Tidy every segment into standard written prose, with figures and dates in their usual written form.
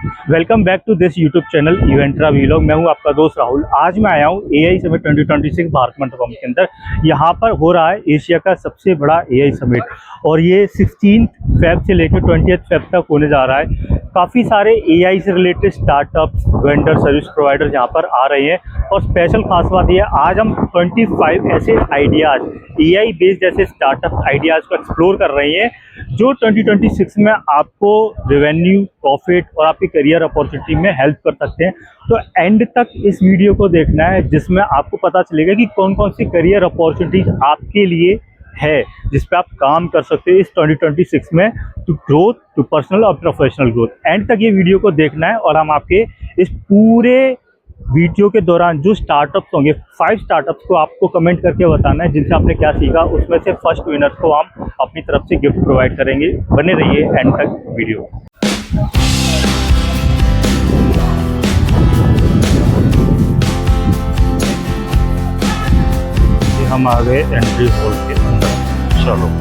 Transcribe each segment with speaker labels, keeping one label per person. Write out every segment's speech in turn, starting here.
Speaker 1: Welcome back to this YouTube channel Eventra vlog. मैं हूं आपका दोस्त राहुल। आज मैं आया हूं एआई समिट 2026 भारत मंडपम के अंदर। यहां पर हो रहा है एशिया का सबसे बड़ा एआई समिट और ये 16 फेब से लेकर 20 फेब तक होने जा रहा है। काफ़ी सारे एआई से related startups, vendor, service provider यहाँ पर आ रहे हैं और स्पेशल खास बात यह है आज हम 25 ऐसे आइडियाज़, एआई बेस्ड ऐसे स्टार्टअप आइडियाज़ को एक्सप्लोर कर रहे हैं जो 2026 में आपको रेवेन्यू, प्रॉफिट और आपकी करियर अपॉर्चुनिटी में हेल्प कर सकते हैं। तो एंड तक इस वीडियो को देखना है जिसमें आपको पता चलेगा कि कौन कौन सी करियर अपॉर्चुनिटीज आपके लिए है जिस पे आप काम कर सकते हैं इस 2026 में, टू ग्रोथ, टू पर्सनल और प्रोफेशनल ग्रोथ। एंड तक ये वीडियो को देखना है और हम आपके इस पूरे वीडियो के दौरान जो स्टार्टअप्स होंगे, 5 स्टार्टअप्स को आपको कमेंट करके बताना है जिनसे आपने क्या सीखा। उसमें से फर्स्ट विनर को हम अपनी तरफ से गिफ्ट प्रोवाइड करेंगे। बने रहिए एंड तक वीडियो। हम आ गए एंट्री हॉल के अंदर। चलो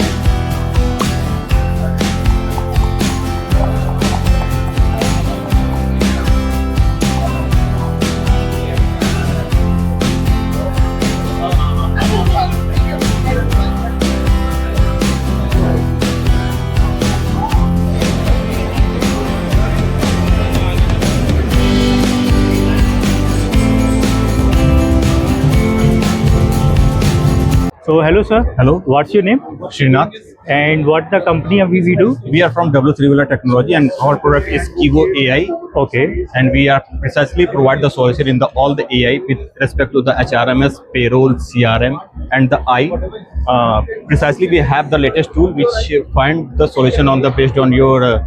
Speaker 1: So hello sir.
Speaker 2: Hello,
Speaker 1: What's your name
Speaker 2: Srinath.
Speaker 1: and what the company we do?
Speaker 2: We are from W3 Wheeler Technology, and our product is Kivo AI.
Speaker 1: Okay.
Speaker 2: And we are precisely provide the solution in all the AI with respect to the HRMS, payroll, CRM, and the I. Precisely, we have the latest tool which find the solution based on your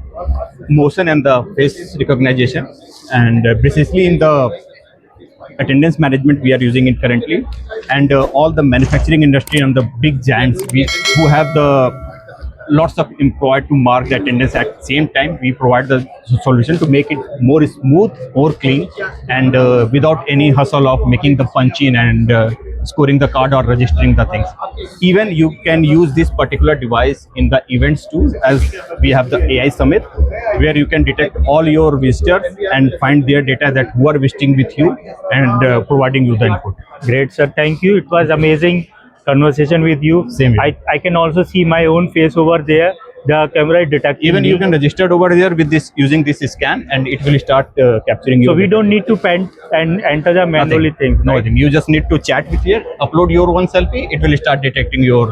Speaker 2: motion and the face recognition, and precisely in the attendance management we are using it currently, and all the manufacturing industry and the big giants who have the lots of employee to mark the attendance at same time, we provide the solution to make it more smooth, more clean, and without any hustle of making the punch in and scoring the card or registering the things. Even you can use this particular device in the events too, as we have the AI Summit, where you can detect all your visitors and find their data that who are visiting with you and providing you the input.
Speaker 1: Great sir, thank you. It was amazing conversation with you.
Speaker 2: Same here.
Speaker 1: I can also see my own face over there. The camera is detecting
Speaker 2: Even
Speaker 1: me.
Speaker 2: you can register over there with this using this scan, and it will start capturing you.
Speaker 1: So we don't need to pen and enter the manually things. Right?
Speaker 2: Nothing. You just need to chat with here, upload your one selfie, it will start detecting your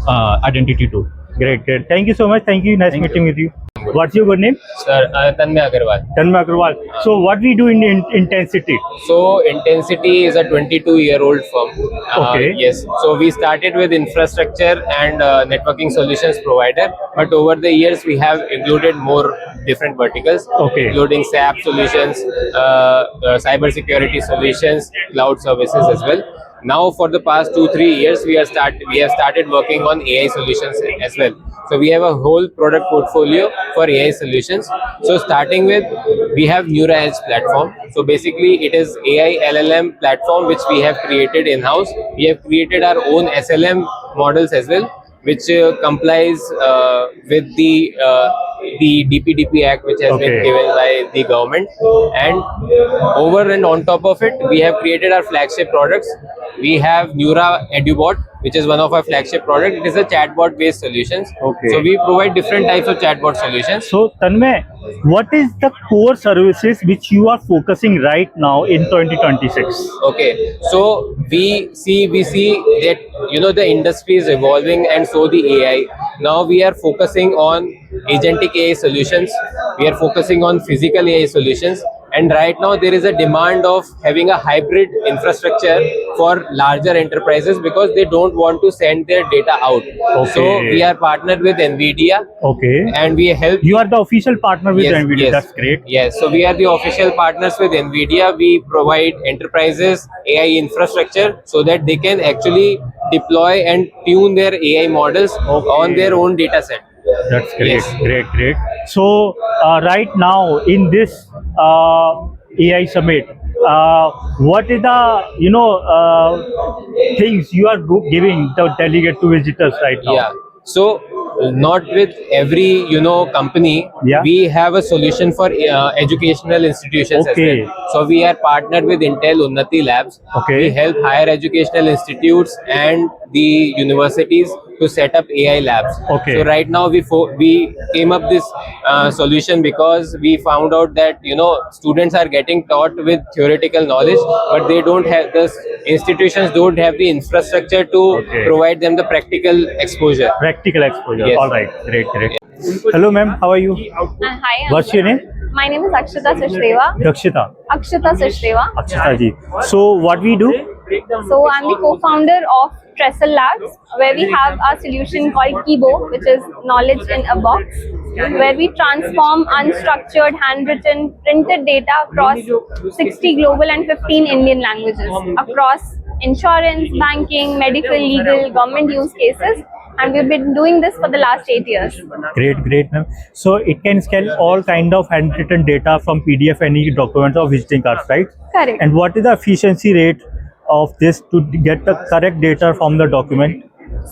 Speaker 2: identity too.
Speaker 1: Great. Thank you so much. Thank you. Nice meeting with you. What's your good name?
Speaker 3: Sir, Tanmay Agarwal.
Speaker 1: Tanmay Agarwal. So what we do in Intensity?
Speaker 3: So Intensity is a 22-year-old firm.
Speaker 1: Okay.
Speaker 3: Yes. So we started with infrastructure and networking solutions provider, but over the years we have included more different verticals,
Speaker 1: Okay.
Speaker 3: including SAP solutions, cyber security solutions, cloud services as well. Now, for the past 2-3 years, we have started working on AI solutions as well. So we have a whole product portfolio for AI solutions. So starting with, we have Neura Edge platform. So basically, it is AI LLM platform which we have created in-house. We have created our own SLM models as well, which complies with the DPDP Act, which has been given by the government. And over and on top of it, we have created our flagship products. We have Neura EduBot, which is one of our flagship products. It is a chatbot-based solutions.
Speaker 1: Okay.
Speaker 3: So we provide different types of chatbot solutions.
Speaker 1: So Tanmay, what is the core services which you are focusing right now in 2026?
Speaker 3: Okay, so we see that the industry is evolving, and so the AI. Now we are focusing on agentic AI solutions. We are focusing on physical AI solutions. And right now there is a demand of having a hybrid infrastructure for larger enterprises because they don't want to send their data out.
Speaker 1: Okay.
Speaker 3: So we are partnered with NVIDIA.
Speaker 1: Okay.
Speaker 3: And we help.
Speaker 1: You are the official partner with NVIDIA.
Speaker 3: Yes.
Speaker 1: That's great.
Speaker 3: Yes, so we are the official partners with NVIDIA. We provide enterprises AI infrastructure so that they can actually deploy and tune their AI models on their own data set.
Speaker 1: That's great.
Speaker 3: Yes.
Speaker 1: Great. So right now in this AI summit, what is the things you are giving the delegate to visitors right now?
Speaker 3: Yeah. So not with every company.
Speaker 1: Yeah.
Speaker 3: We have a solution for educational institutions
Speaker 1: Okay.
Speaker 3: as well. So we are partnered with Intel Unnati Labs.
Speaker 1: Okay.
Speaker 3: We help higher educational institutes and the universities to set up AI labs.
Speaker 1: Okay.
Speaker 3: So right now we came up this solution because we found out that students are getting taught with theoretical knowledge, but they don't have institutions don't have the infrastructure to
Speaker 1: Okay.
Speaker 3: provide them the practical exposure.
Speaker 1: Practical exposure.
Speaker 3: Yes.
Speaker 1: All right, great. Hello, ma'am. How are you?
Speaker 4: Hi.
Speaker 1: What's your name?
Speaker 4: My name is Akshita Sachdeva.
Speaker 1: Dakshita.
Speaker 4: Akshita Sachdeva.
Speaker 1: Akshita ji. So what we do?
Speaker 4: So I'm the co-founder of Trestle Labs, where we have a solution called Kibo, which is knowledge in a box, where we transform unstructured, handwritten, printed data across 60 global and 15 Indian languages, across insurance, banking, medical, legal, government use cases. And we've been doing this for the last 8 years.
Speaker 1: Great, ma'am. So it can scan all kind of handwritten data from PDF, any documents or visiting cards, right?
Speaker 4: Correct.
Speaker 1: And what is the efficiency rate of this to get the correct data from the document?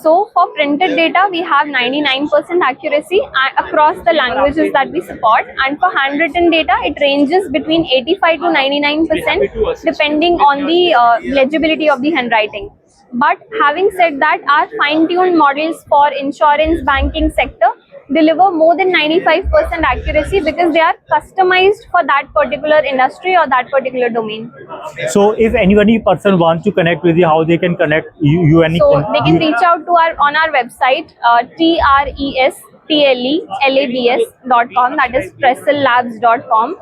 Speaker 4: So for printed data, we have 99% accuracy across the languages that we support. And for handwritten data, it ranges between 85 to 99% depending on the legibility of the handwriting. But having said that, our fine-tuned models for insurance, banking sector deliver more than 95% accuracy because they are customized for that particular industry or that particular domain.
Speaker 1: So if any person wants to connect with you, how they can connect you any?
Speaker 4: So they can reach out to on our website trestlelabs.com, that is trestlelabs.com.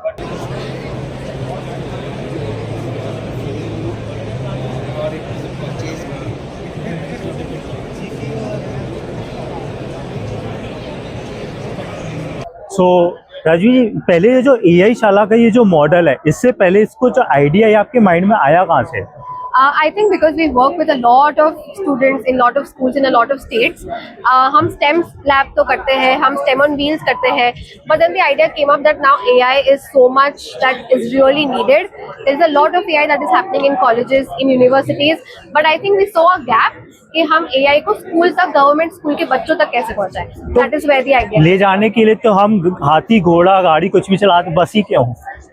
Speaker 1: सो राजू जी, पहले ये जो AI शाला का ये जो model है, इससे पहले इसको जो आइडिया है आपके माइंड में आया कहाँ से?
Speaker 5: I think because we work with a lot of students in lot of schools in a lot of states, हम STEM lab तो करते हैं, हम STEM on wheels करते हैं, but then the idea came up that now AI is so much that is really needed. There is a lot of AI that is happening in colleges, in universities, but I think we saw a gap कि हम AI को school तक, government school के बच्चों तक कैसे पहुंचाएं. That is where the idea.
Speaker 1: ले जाने के लिए तो हम हाथी, घोड़ा, गाड़ी कुछ भी चलाते, बस ही क्यों?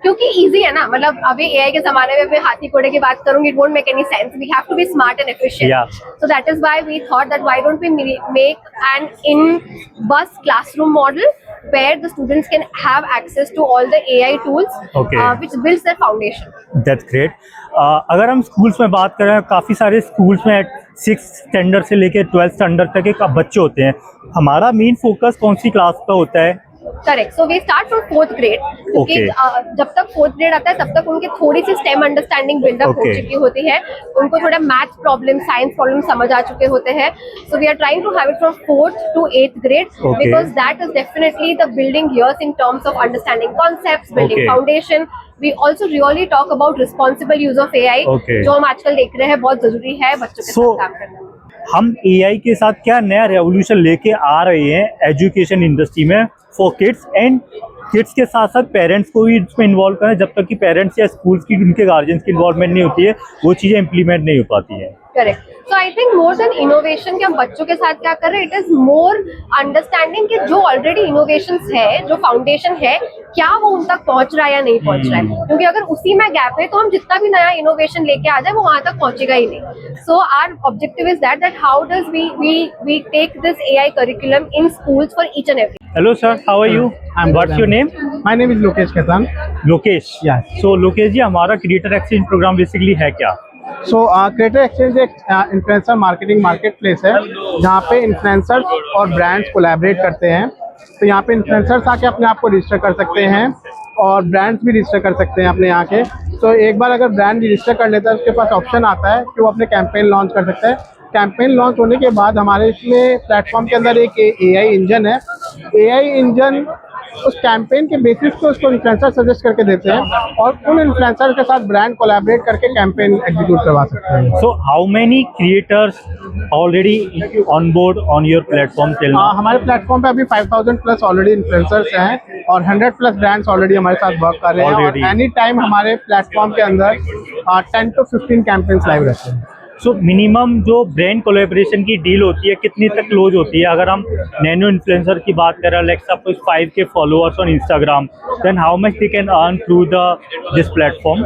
Speaker 5: क्योंकि इजी है ना, मतलब अभी AI के जमाने में मैं हाथी घोड़े की बात करूंगी, it won't make any sense. We have to be smart and efficient.
Speaker 1: Yeah.
Speaker 5: So that is why we thought that why don't we make an in-bus classroom model where the students can have access to all the AI tools,
Speaker 1: Okay.
Speaker 5: Which builds their foundation.
Speaker 1: That's great. अगर हम schools में बात करें, काफ़ी सारे schools में 6th standard से लेके 12th स्टैंडर्ड तक के बच्चे होते हैं. हमारा मेन फोकस कौन सी क्लास का होता है?
Speaker 5: Correct. So we start from 4th grade, क्योंकि जब तक 4th grade आता है तब तक उनकी थोड़ी सी STEM अंडरस्टैंडिंग बिल्डअप हो चुकी होती है, उनको थोड़ा मैथ प्रॉब्लम, साइंस प्रॉब्लम समझ आ चुके होते हैं. So we are trying to have it from 4th to 8th grade, because that is definitely the building years in terms of understanding concepts, building foundation. We also really talk about responsible use of AI, जो हम आजकल देख रहे हैं, बहुत जरूरी है बच्चों के साथ काम करना.
Speaker 1: हम AI के साथ क्या नया रेवोल्यूशन लेके आ रहे हैं एजुकेशन इंडस्ट्री में फॉर किड्स, एंड किड्स के साथ साथ पेरेंट्स को भी इसमें इन्वॉल्व करें. जब तक कि पेरेंट्स या स्कूल्स की, उनके गार्जियंस की इन्वॉल्वमेंट नहीं होती है, वो चीज़ें इम्प्लीमेंट नहीं हो पाती हैं.
Speaker 5: Correct. So I think more than innovation कि हम बच्चों के साथ क्या कर रहे हैं, इट इज मोर अंडरस्टैंडिंग कि जो ऑलरेडी इनोवेशंस है, जो फाउंडेशन है, क्या वो उन तक पहुंच रहा है या नहीं पहुंच रहा है. क्योंकि अगर उसी में गैप है तो हम जितना भी नया इनोवेशन लेके आ जाए वो वहां तक पहुंचेगा ही नहीं. So our objective is that how does we take this AI curriculum in schools for each and every.
Speaker 1: Hello sir, how are you? What's your name?
Speaker 6: My name is Lokesh Khaitan.
Speaker 1: Lokesh. So Lokesh ji, हमारा creator exchange program basically है क्या?
Speaker 6: So creator exchange एक influencer marketing marketplace है जहाँ पे influencers और brands collaborate करते हैं. तो यहाँ पे इन्फ्लुएंसर्स आके अपने आप को रजिस्टर कर सकते हैं और ब्रांड्स भी रजिस्टर कर सकते हैं अपने यहाँ के. तो एक बार अगर ब्रांड रजिस्टर कर लेता है, उसके पास ऑप्शन आता है कि वो अपने कैंपेन लॉन्च कर सकता है. कैंपेन लॉन्च होने के बाद हमारे इसमें प्लेटफॉर्म के अंदर एक AI इंजन है. AI इंजन उस कैंपेन के बेसिस पे उसको इन्फ्लुएंसर सजेस्ट करके देते हैं और उन इन्फ्लुएंसर के साथ ब्रांड कोलैबोरेट करके कैंपेन एग्जीक्यूट करवा सकते हैं.
Speaker 1: So how many creators already on board on your platform till now?
Speaker 6: हमारे प्लेटफॉर्म पे अभी 5000 प्लस ऑलरेडी इन्फ्लुएंसर्स हैं और 100 प्लस ब्रांड्स ऑलरेडी हमारे साथ वर्क कर रहे हैं. और एनी टाइम हमारे प्लेटफॉर्म के अंदर 10 to 15 कैंपेन्स लाइव रहते हैं.
Speaker 1: सो मिनिमम जो ब्रांड कोलैबोरेशन की डील होती है कितनी तक क्लोज होती है? अगर हम नैनो इन्फ्लुएंसर की बात करें, like suppose 5K followers on Instagram, then how much they can earn through this platform?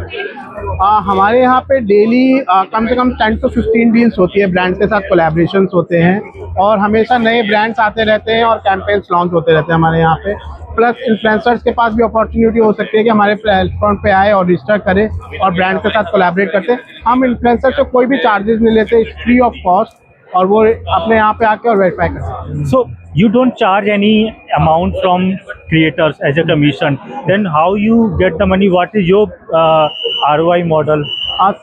Speaker 6: हमारे यहाँ पे डेली कम से कम 10 to 15 डील्स होती है, ब्रांड्स के साथ कोलैबोरेशंस होते हैं और हमेशा नए ब्रांड्स आते रहते हैं और कैंपेन्स लॉन्च होते रहते हैं हमारे यहाँ पे। प्लस इन्फ्लुएंसर्स के पास भी अपॉर्चुनिटी हो सकती है कि हमारे प्लेटफॉर्म पे आए और रजिस्टर करें और ब्रांड के साथ कोलैबोरेट करते हैं। हम इन्फ्लुएंसर से कोई भी चार्जेस नहीं लेते, फ्री ऑफ कॉस्ट, और वो अपने यहाँ पे आके और वेरीफाई करते हैं।
Speaker 1: So you don't charge any amount from creators as a commission. Then how you get the money? What is your ROI model?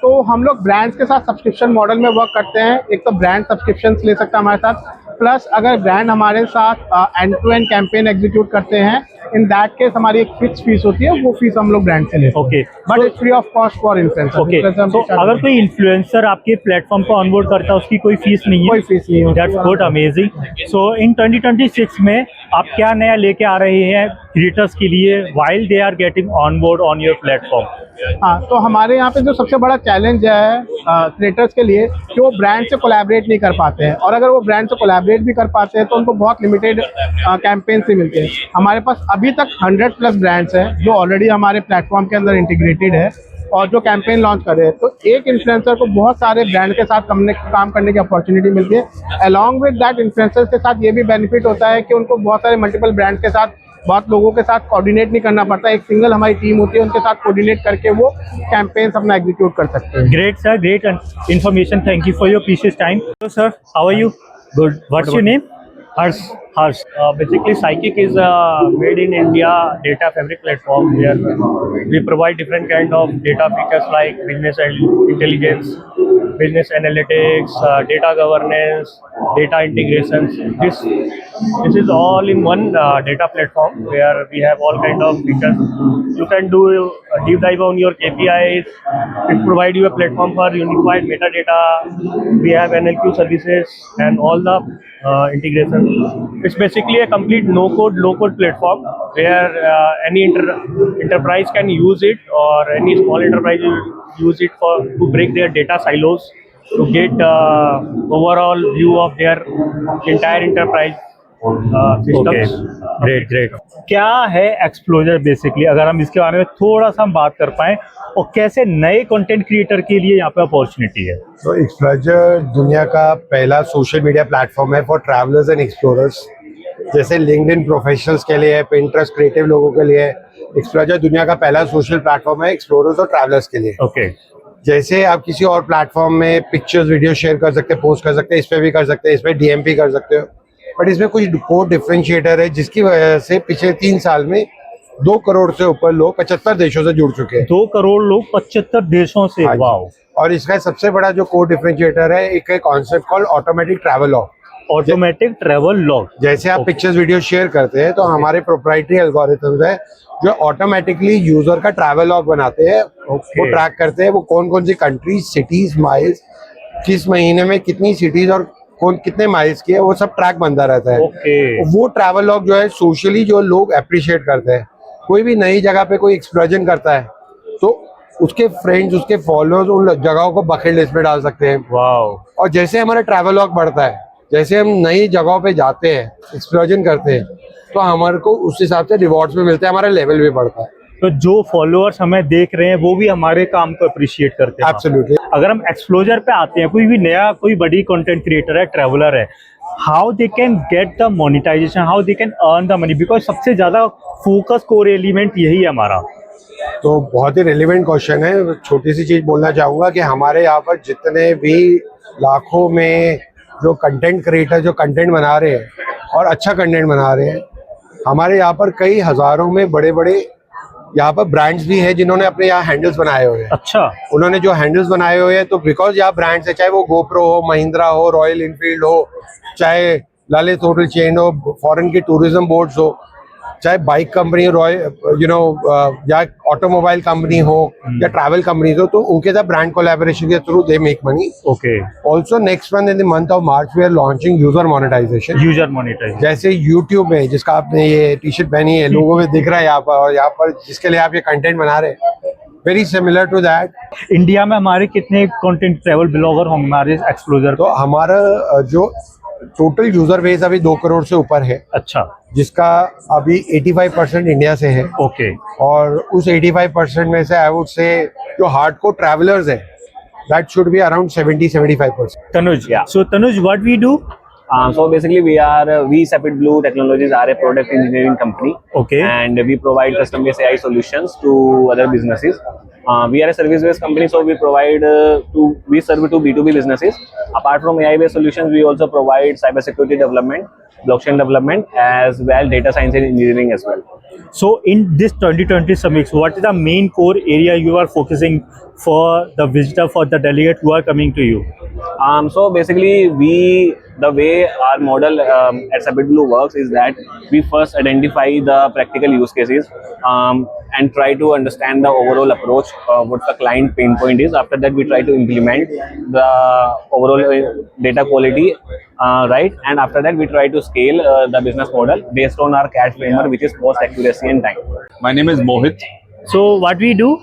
Speaker 6: तो हम लोग ब्रांड्स के साथ सब्सक्रिप्शन मॉडल में वर्क करते हैं। एक तो ब्रांड सब्सक्रिप्शन ले सकता है हमारे साथ, प्लस अगर ब्रांड हमारे साथ end to end campaign execute करते हैं, इन दैट केस हमारी एक फिक्स फीस होती है, वो फीस हम लोग ब्रांड से लेते हैं।
Speaker 1: Okay.
Speaker 6: But it's free of cost for influencer.
Speaker 1: Okay, तो अगर कोई इन्फ्लुएंसर आपके प्लेटफॉर्म को ऑनबोर्ड करता है उसकी कोई फीस नहीं है?
Speaker 6: कोई फीस नहीं होती।
Speaker 1: That's good, amazing. So in 2026 में आप क्या नया लेके आ रहे हैं क्रिएटर्स के लिए while they are getting onboard on your platform?
Speaker 6: हाँ, तो हमारे यहाँ पे जो सबसे बड़ा चैलेंज है क्रिएटर्स के लिए कि वो ब्रांड से कोलैबोरेट नहीं कर पाते हैं, और अगर वो ब्रांड से कोलैबोरेट भी कर पाते हैं तो उनको बहुत लिमिटेड कैंपेन से मिलते हैं। हमारे पास अभी तक 100+ ब्रांड्स हैं जो ऑलरेडी हमारे प्लेटफॉर्म के अंदर इंटीग्रेटेड है और जो कैंपेन लॉन्च कर रहे हैं। तो एक इन्फ्लुएंसर को बहुत सारे ब्रांड के साथ काम करने की अपॉर्चुनिटी मिलती है। अलॉन्ग विद दैट इन्फ्लुएंसर्स के साथ ये भी बेनिफिट होता है कि उनको बहुत सारे मल्टीपल ब्रांड के साथ, बहुत लोगों के साथ कोऑर्डिनेट नहीं करना पड़ता। एक सिंगल हमारी टीम होती है, उनके साथ कोऑर्डिनेट करके वो कैंपेन्स अपना एग्जीक्यूट कर सकते हैं।
Speaker 1: Great sir, great information. Thank you for your precious time. Hello sir, how are you?
Speaker 7: Good.
Speaker 1: What's your name?
Speaker 7: Harsh.
Speaker 1: Harsh.
Speaker 7: Basically, Psychic is a made in India data fabric platform where we provide different kind of data features like business intelligence, business analytics, data governance, data integrations. This is all in one data platform where we have all kind of features. You can do a deep dive on your KPIs. It provide you a platform for unified metadata. We have NLQ services and all the integration. It's basically a complete no-code, low-code platform where any enterprise can use it, or any small enterprise use it to break their data silos, to get overall view of their entire enterprise systems.
Speaker 1: Great great. क्या है एक्सप्लोजर basically, अगर हम इसके बारे में थोड़ा सा हम बात कर पाएं, और कैसे नए कंटेंट क्रिएटर के लिए यहाँ पे अपॉर्चुनिटी है?
Speaker 8: तो एक्सप्लोजर दुनिया का पहला सोशल मीडिया प्लेटफॉर्म है फॉर ट्रैवलर्स एंड एक्सप्लोरर्स। जैसे लिंक्डइन प्रोफेशनल्स के लिए, पिंटरेस्ट क्रिएटिव लोगों के लिए, एक्सप्लोजर दुनिया का पहला सोशल प्लेटफॉर्म है एक्सप्लोरर्स और ट्रैवलर्स के लिए।
Speaker 1: ओके।
Speaker 8: जैसे आप किसी और प्लेटफॉर्म में पिक्चर्स वीडियो शेयर कर सकते हैं, पोस्ट कर सकते हैं, इस पे भी कर सकते हैं, इस पे डीएमपी कर सकते हो, बट इसमें कुछ कोर डिफरेंशिएटर है जिसकी वजह से पिछले 3 साल में 2 करोड़ से ऊपर लोग 75 देशों से जुड़ चुके हैं।
Speaker 1: 2 करोड़ लोग 75 देशों से, वाओ।
Speaker 8: और इसका सबसे बड़ा जो कोर डिफरेंशिएटर है, एक concept called automatic travel log.
Speaker 1: Automatic travel log.
Speaker 8: जैसे आप पिक्चर्स वीडियो शेयर करते हैं तो हमारे प्रोप्राइटरी एल्गोरिथम्स है जो ऑटोमेटिकली यूजर का ट्रैवल लॉग बनाते हैं। वो ट्रैक करते हैं वो कौन कौन सी कंट्रीज, सिटीज, माइल्स, किस महीने में कितनी सिटीज और कौन कितने माइल्स की है, वो सब ट्रैक बनता रहता है। वो ट्रैवल लॉग जो है सोशली जो लोग अप्रिशिएट करते हैं। कोई भी नई जगह पे कोई एक्सप्लोजन करता है तो उसके फ्रेंड्स, उसके फॉलोअर्स उन जगहों को बकेट लिस्ट में डाल सकते हैं।
Speaker 1: वाओ।
Speaker 8: और जैसे हमारा ट्रैवल लॉग बढ़ता है, जैसे हम नई जगहों पे जाते हैं, एक्सप्लोजन करते हैं, तो हमारे को उस हिसाब से रिवॉर्ड्स भी मिलते हैं, हमारा लेवल भी बढ़ता है।
Speaker 1: तो जो फॉलोअर्स हमें देख रहे हैं वो भी हमारे काम को अप्रिशिएट करते हैं।
Speaker 8: एब्सोल्युटली।
Speaker 1: अगर हम एक्सप्लोजर पे आते हैं, कोई भी नया, कोई बड़ी कंटेंट क्रिएटर है, ट्रैवलर है, how they can get the monetisation, how they can earn the money, because सबसे ज्यादा फोकस कोर एलिमेंट यही है हमारा।
Speaker 8: तो बहुत ही रेलिवेंट क्वेश्चन है। छोटी सी चीज बोलना चाहूंगा कि हमारे यहाँ पर जितने भी लाखों में जो कंटेंट क्रिएटर जो कंटेंट बना रहे हैं और अच्छा कंटेंट बना रहे हैं, हमारे यहाँ पर कई हजारों में बड़े बड़े यहाँ पर ब्रांड्स भी हैं जिन्होंने अपने यहाँ हैंडल्स बनाए हुए हैं।
Speaker 1: अच्छा।
Speaker 8: उन्होंने जो हैंडल्स बनाए हुए हैं तो बिकॉज यहाँ ब्रांड्स है, चाहे वो गोप्रो हो, महिंद्रा हो, रॉयल इनफील्ड हो, चाहे ललित होटल चेन हो, फॉरेन की टूरिज्म बोर्ड्स हो, चाहे बाइक कंपनी या ऑटोमोबाइल कंपनी हो या ट्रैवल कंपनी हो, तो उनके साथ ब्रांड कोलैबोरेशन के through they make money.
Speaker 1: Okay.
Speaker 8: Also next month in the month of March we are launching user monetisation.
Speaker 1: User monetisation
Speaker 8: जैसे यूट्यूब में, जिसका आपने ये टी शर्ट पहनी है, लोगों में दिख रहा है यहाँ पर, और यहाँ पर जिसके लिए आप ये कंटेंट बना रहे हैं, very similar to that.
Speaker 1: India में हमारे कितने कंटेंट ट्रैवल ब्लॉगर होंगे हमारे एक्सप्लोजर?
Speaker 8: तो हमारा जो टोटल यूजर बेस अभी 2 करोड़ से ऊपर है,
Speaker 1: अच्छा,
Speaker 8: जिसका अभी 85% इंडिया से है।
Speaker 1: ओके,
Speaker 8: और उस 85% में से आई वुड से जो हार्डकोर ट्रैवलर्स है, that should be around 70-75%।
Speaker 1: Tanuj, so Tanuj, what we do?
Speaker 9: So basically, we Sapid Blue Technologies are a product engineering company.
Speaker 1: Okay.
Speaker 9: And we provide custom-based AI solutions to other businesses. We are a service-based company, so we provide we serve to B2B businesses. Apart from AI-based solutions, we also provide cybersecurity development, blockchain development, as well data science and engineering as well.
Speaker 1: So in this 2020 summit, what is the main core area you are focusing for the visitor, for the delegate who are coming to you?
Speaker 9: So basically, the way our model at Sapid Blue works is that we first identify the practical use cases and try to understand the overall approach, what the client pain point is. After that, we try to implement the overall data quality, right? And after that, we try to scale the business model based on our CAD framework, which is cost, accuracy, and time.
Speaker 10: My name is Mohit.
Speaker 1: So what we do?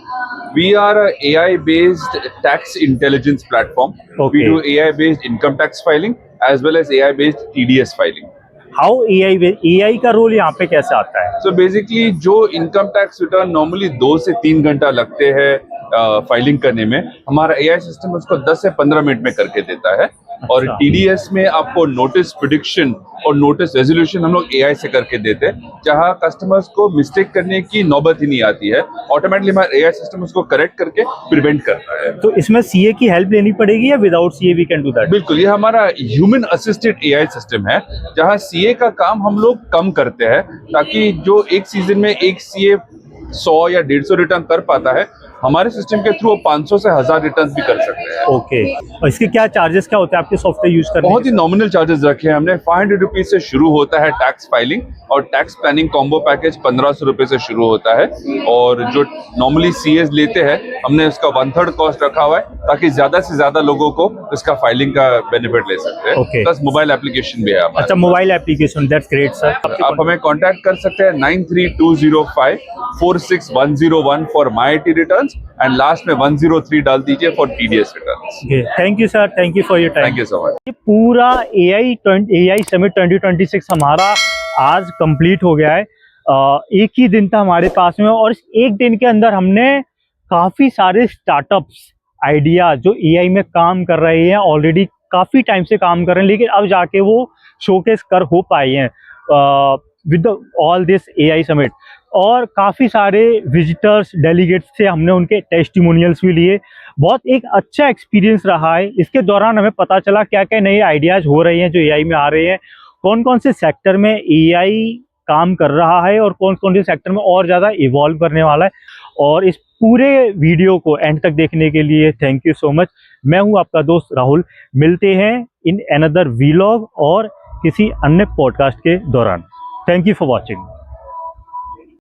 Speaker 10: We are a AI-based tax intelligence platform.
Speaker 1: Okay.
Speaker 10: We do AI-based income tax filing as well as AI-based TDS filing.
Speaker 1: How AI का role यहाँ पे कैसे आता है?
Speaker 10: So basically, जो income tax return normally 2 से 3 घंटा लगते हैं फाइलिंग करने में, हमारा AI सिस्टम उसको 10 से 15 मिनट में करके देता है। और TDS में आपको नोटिस प्रिडिक्शन और नोटिस रेजोल्यूशन हम लोग AI से करके देते हैं, जहां कस्टमर्स को मिस्टेक करने की नौबत ही नहीं आती है। ऑटोमेटिकली हमारा AI सिस्टम उसको करेक्ट करके प्रिवेंट करता है।
Speaker 1: तो इसमें CA की हेल्प लेनी पड़ेगी या without CA we can do that?
Speaker 10: बिल्कुल, ये हमारा ह्यूमन असिस्टेड AI सिस्टम है, जहां CA का काम हम लोग कम करते हैं, ताकि जो एक सीजन में एक CA 100 या 150 रिटर्न कर पाता है, हमारे सिस्टम के थ्रू 500 से 1000 रिटर्न भी कर सकते हैं।
Speaker 1: ओके, और इसके क्या चार्जेस क्या होते हैं आपके सॉफ्टवेयर यूज करने?
Speaker 10: बहुत ही नॉमिनल चार्जेस रखे हैं हमने। 500 रुपीज से शुरू होता है टैक्स फाइलिंग, और टैक्स प्लानिंग कॉम्बो पैकेज 1500 रुपए से शुरू होता है। और जो नॉर्मली CAs लेते हैं, हमने उसका 1/3 कॉस्ट रखा हुआ है, ताकि ज्यादा से ज्यादा लोगों को इसका फाइलिंग का बेनिफिट ले सकते हैं।
Speaker 1: Okay.
Speaker 10: प्लस मोबाइल एप्लीकेशन भी है हमारा।
Speaker 1: अच्छा, mobile application, that's great sir.
Speaker 10: आप हमें कांटेक्ट कर सकते हैं 9320546101 for MyIT returns, and last में 103 डाल दीजिए for TDS returns.
Speaker 1: Thank you sir, thank you for your time.
Speaker 10: Thank you so much.
Speaker 1: ये पूरा AI समिट 2026 हमारा आज कंप्लीट हो गया है। एक ही दिन था हमारे पास में, और इस एक दिन के अंदर हमने काफ़ी सारे स्टार्टअप्स आइडिया जो AI में काम कर रहे हैं, ऑलरेडी काफ़ी टाइम से काम कर रहे हैं, लेकिन अब जाके वो शोकेस कर हो पाए हैं with all this AI summit. और काफ़ी सारे विजिटर्स, डेलीगेट्स से हमने उनके टेस्टिमोनियल्स भी लिए। बहुत एक अच्छा एक्सपीरियंस रहा है। इसके दौरान हमें पता चला क्या क्या नए आइडियाज़ हो रहे हैं जो AI में आ रहे हैं, कौन कौन से सेक्टर में AI काम कर रहा है और कौन कौन से सेक्टर में और ज़्यादा इवॉल्व करने वाला है। और इस पूरे वीडियो को एंड तक देखने के लिए थैंक यू सो मच। मैं हूं आपका दोस्त राहुल। मिलते हैं इन अनदर वीलॉग और किसी अन्य पॉडकास्ट के दौरान। Thank you for watching.